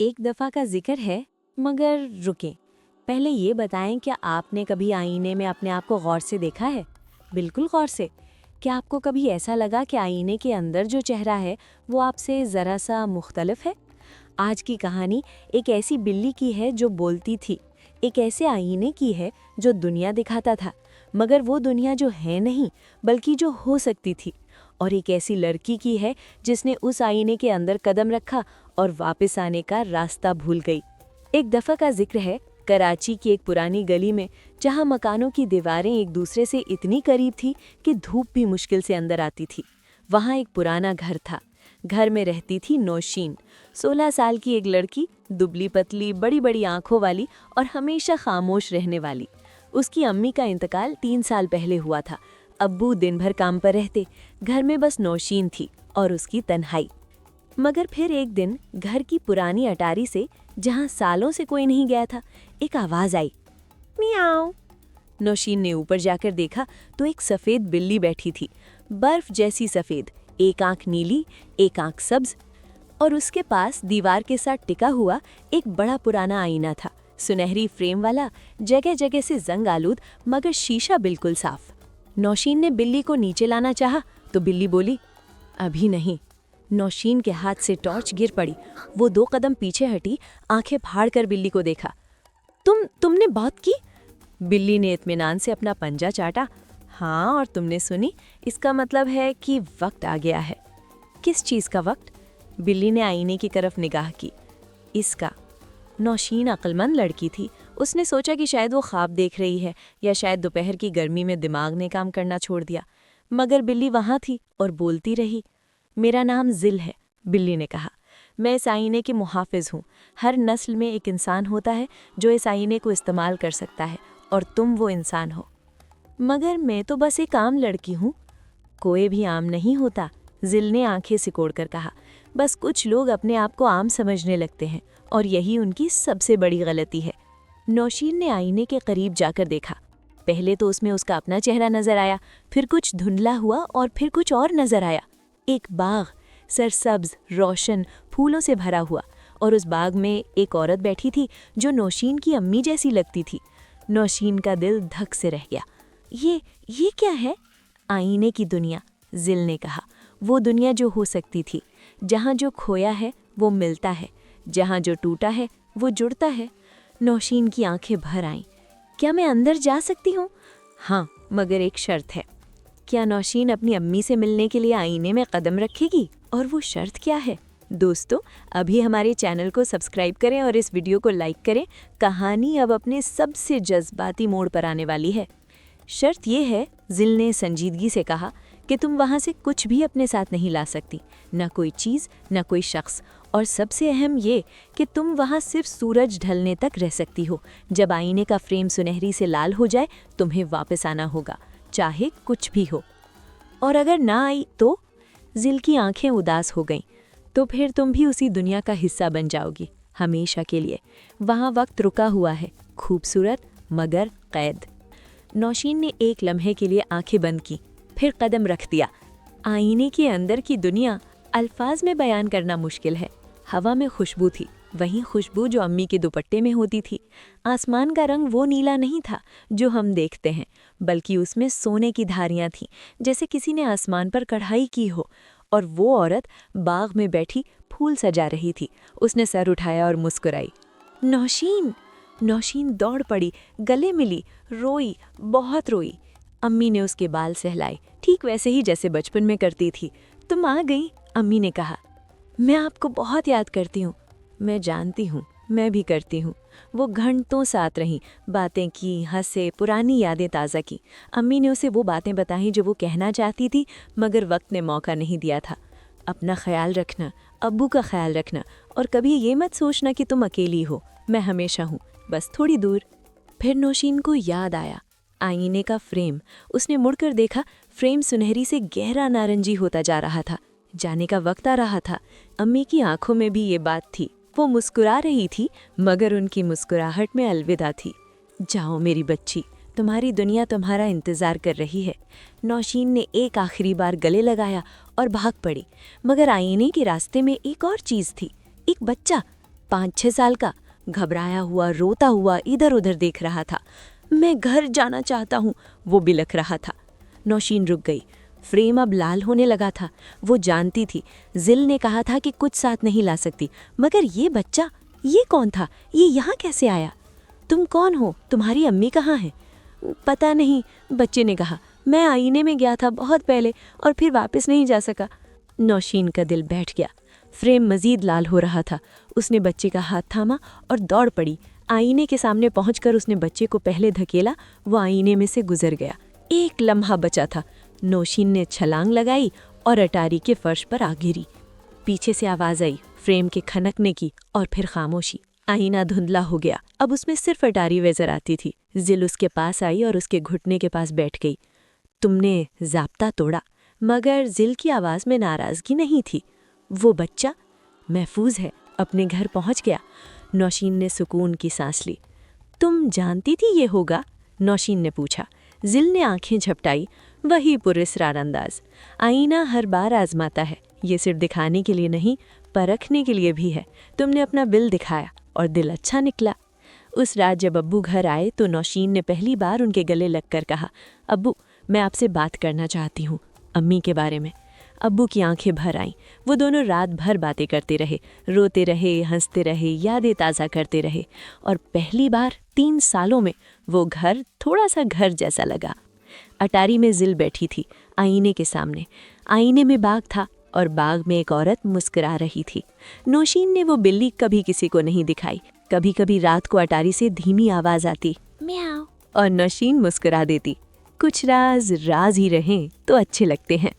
एक दफ़ा का जिक्र है, मगर रुकें। पहले ये बताएं, क्या आपने कभी आईने में अपने आप को गौर से देखा है? बिल्कुल गौर से। क्या आपको कभी ऐसा लगा कि आईने के अंदर जो चेहरा है वो आपसे ज़रा सा मुख्तलिफ है? आज की कहानी एक ऐसी बिल्ली की है जो बोलती थी, एक ऐसे आईने की है जो दुनिया दिखाता था, मगर वो दुनिया जो है नहीं बल्कि जो हो सकती थी। और एक ऐसी लड़की की है जिसने उस आईने के अंदर कदम रखा और वापस आने का रास्ता भूल गई। एक दफ़ा का जिक्र है कराची की एक पुरानी गली में, जहां मकानों की दीवारें एक दूसरे से इतनी करीब थी कि धूप भी मुश्किल से अंदर आती थी। वहां एक पुराना घर था। घर में रहती थी नौशीन, 16 साल की एक लड़की, दुबली पतली, बड़ी बड़ी आंखों वाली और हमेशा खामोश रहने वाली। उसकी अम्मी का इंतकाल 3 साल पहले हुआ था। अब्बू दिन भर काम पर रहते, घर में बस नौशीन थी और उसकी तन्हाई। मगर फिर एक दिन घर की पुरानी अटारी से, जहां सालों से कोई नहीं गया था, एक आवाज आई, मियाओ। नौशीन ने ऊपर जाकर देखा तो एक सफेद बिल्ली बैठी थी, बर्फ जैसी सफेद, एक आंख नीली, एक आंख सब्ज। और उसके पास दीवार के साथ टिका हुआ एक बड़ा पुराना आईना था, सुनहरी फ्रेम वाला, जगह जगह से जंग आलूद, मगर शीशा बिल्कुल साफ। नौशीन ने बिल्ली को नीचे लाना चाहा तो बिल्ली बोली, अभी नहीं। नौशीन के हाथ से टॉर्च गिर पड़ी। वो 2 कदम पीछे हटी, आंखें फाड़ कर बिल्ली को देखा। तुमने बात की? बिल्ली ने इत्मीनान से अपना पंजा चाटा। हाँ, और तुमने सुनी? इसका मतलब है कि वक्त आ गया है। किस चीज़ का वक्त? बिल्ली ने आईने की तरफ निगाह की। इसका। नौशीन अक्लमंद लड़की थी। उसने सोचा कि शायद वो ख्वाब देख रही है, या शायद दोपहर की गर्मी में दिमाग ने काम करना छोड़ दिया। मगर बिल्ली वहाँ थी और बोलती रही। मेरा नाम जिल है, बिल्ली ने कहा। मैं इस आईने के मुहाफिज हूँ। हर नस्ल में एक इंसान होता है जो इस आईने को इस्तेमाल कर सकता है, और तुम वो इंसान हो। मगर मैं तो बस एक आम लड़की हूँ। कोई भी आम नहीं होता, जिल ने आंखें सिकोड़कर कहा। बस कुछ लोग अपने आप को आम समझने लगते हैं, और यही उनकी सबसे बड़ी गलती है। नौशीन ने आईने के करीब जाकर देखा। पहले तो उसमें उसका अपना चेहरा नजर आया, फिर कुछ धुंधला हुआ और फिर कुछ और नजर आया। एक बाग, सरसब्ज, रोशन, फूलों से भरा हुआ, और उस बाग में एक औरत बैठी थी जो नौशीन की अम्मी जैसी लगती थी। नौशीन का दिल धक से रह गया। ये क्या है? आईने की दुनिया, जिल ने कहा। वो दुनिया जो हो सकती थी, जहाँ जो खोया है वो मिलता है, जहाँ जो टूटा है वो जुड़ता है। नौशीन की आंखें भर आईं। क्या मैं अंदर जा सकती हूँ? हाँ, मगर एक शर्त है। क्या नौशीन अपनी अम्मी से मिलने के लिए आईने में कदम रखेगी? और वो शर्त क्या है? दोस्तों, अभी हमारे चैनल को सब्सक्राइब करें और इस वीडियो को लाइक करें। कहानी अब अपने सबसे जज्बाती मोड़ पर आने वाली है। शर्त ये है, जिल ने संजीदगी से कहा, कि तुम वहाँ से कुछ भी अपने साथ नहीं ला सकती, न कोई चीज़, न कोई शख्स। और सबसे अहम ये कि तुम वहाँ सिर्फ सूरज ढलने तक रह सकती हो। जब आईने का फ्रेम सुनहरी से लाल हो जाए, तुम्हें वापस आना होगा, चाहे कुछ भी हो। और अगर ना आई तो? जिल की आंखें उदास हो गईं। तो फिर तुम भी उसी दुनिया का हिस्सा बन जाओगी, हमेशा के लिए। वहाँ वक्त रुका हुआ है, खूबसूरत मगर कैद। नौशीन ने एक लम्हे के लिए आंखें बंद की, फिर कदम रख दिया। आईने के अंदर की दुनिया अल्फाज में बयान करना मुश्किल है। हवा में खुशबू थी, वही खुशबू जो अम्मी के दुपट्टे में होती थी। आसमान का रंग वो नीला नहीं था जो हम देखते हैं, बल्कि उसमें सोने की धारियां थीं, जैसे किसी ने आसमान पर कढ़ाई की हो। और वो औरत बाग में बैठी फूल सजा रही थी। उसने सर उठाया और मुस्कुराई। नौशीन! नौशीन दौड़ पड़ी, गले मिली, रोई, बहुत रोई। अम्मी ने उसके बाल सहलाए, ठीक वैसे ही जैसे बचपन में करती थी। तुम आ गई, अम्मी ने कहा। मैं आपको बहुत याद करती हूँ। मैं जानती हूँ, मैं भी करती हूँ। वो घंटों साथ रहीं, बातें की, हंसे, पुरानी यादें ताज़ा की। अम्मी ने उसे वो बातें बताईं जो वो कहना चाहती थी, मगर वक्त ने मौका नहीं दिया था। अपना ख्याल रखना, अब्बू का ख्याल रखना, और कभी ये मत सोचना कि तुम अकेली हो। मैं हमेशा हूँ, बस थोड़ी दूर। फिर नौशीन को याद आया, आईने का फ्रेम। उसने मुड़कर देखा, फ्रेम सुनहरी से गहरा नारंगी होता जा रहा था। जाने का वक्त आ रहा था। अम्मी की आंखों में भी ये बात थी। वो मुस्कुरा रही थी, मगर उनकी मुस्कुराहट में अलविदा थी। जाओ मेरी बच्ची, तुम्हारी दुनिया तुम्हारा इंतज़ार कर रही है। नौशीन ने एक आखिरी बार गले लगाया और भाग पड़ी। मगर आईने के रास्ते में एक और चीज़ थी, एक बच्चा। 5-6 साल का, घबराया हुआ रोता हुआ इधर उधर देख रहा था। मैं घर जाना चाहता हूँ, वो बिलख रहा था। नौशीन रुक गई। फ्रेम अब लाल होने लगा था। वो जानती थी जिल ने कहा था कि कुछ साथ नहीं ला सकती, मगर ये बच्चा, ये कौन था? ये यहाँ कैसे आया? तुम कौन हो? तुम्हारी अम्मी कहाँ है? पता नहीं, बच्चे ने कहा। मैं आईने में गया था बहुत पहले और फिर वापस नहीं जा सका। नौशीन का दिल बैठ गया। फ्रेम मजीद लाल हो रहा था। उसने बच्चे का हाथ थामा और दौड़ पड़ी। आईने के सामने पहुंचकर उसने बच्चे को पहले धकेला। वो आईने में से गुजर गया। एक लम्हा बचा था। नौशीन ने छलांग लगाई और अटारी के फर्श पर आ गिरी। पीछे से आवाज आई, फ्रेम के खनकने की, और फिर खामोशी। आईना धुंधला हो गया। अब उसमें सिर्फ अटारी नजर आती थी। जिल उसके पास आई और उसके घुटने के पास बैठ गई। तुमने ज़ाब्ता तोड़ा। मगर जिल की आवाज़ में नाराज़गी नहीं थी। वो बच्चा महफूज है, अपने घर पहुंच गया। नौशीन ने सुकून की सांस ली। तुम जानती थी ये होगा? नौशीन ने पूछा। जिल ने आंखें झपटाई। वही पुरस्कार अंदाज। आईना हर बार आजमाता है, ये सिर्फ दिखाने के लिए नहीं, परखने के लिए भी है। तुमने अपना बिल दिखाया और दिल अच्छा निकला। उस रात जब अब्बू घर आए तो नौशीन ने पहली बार उनके गले लगकर कहा, अब्बू, मैं आपसे बात करना चाहती हूँ, अम्मी के बारे में। अब्बू की आंखें भर आईं। वो दोनों रात भर बातें करते रहे, रोते रहे, हंसते रहे, यादें ताज़ा करते रहे। और पहली बार 3 सालों में वो घर थोड़ा सा घर जैसा लगा। अटारी में जिल बैठी थी, आईने के सामने। आईने में बाग था और बाग में एक औरत मुस्कुरा रही थी। नौशीन ने वो बिल्ली कभी किसी को नहीं दिखाई। कभी कभी रात को अटारी से धीमी आवाज आती, म्याऊ, और नौशीन मुस्कुरा देती। कुछ राज राज ही रहें तो अच्छे लगते हैं।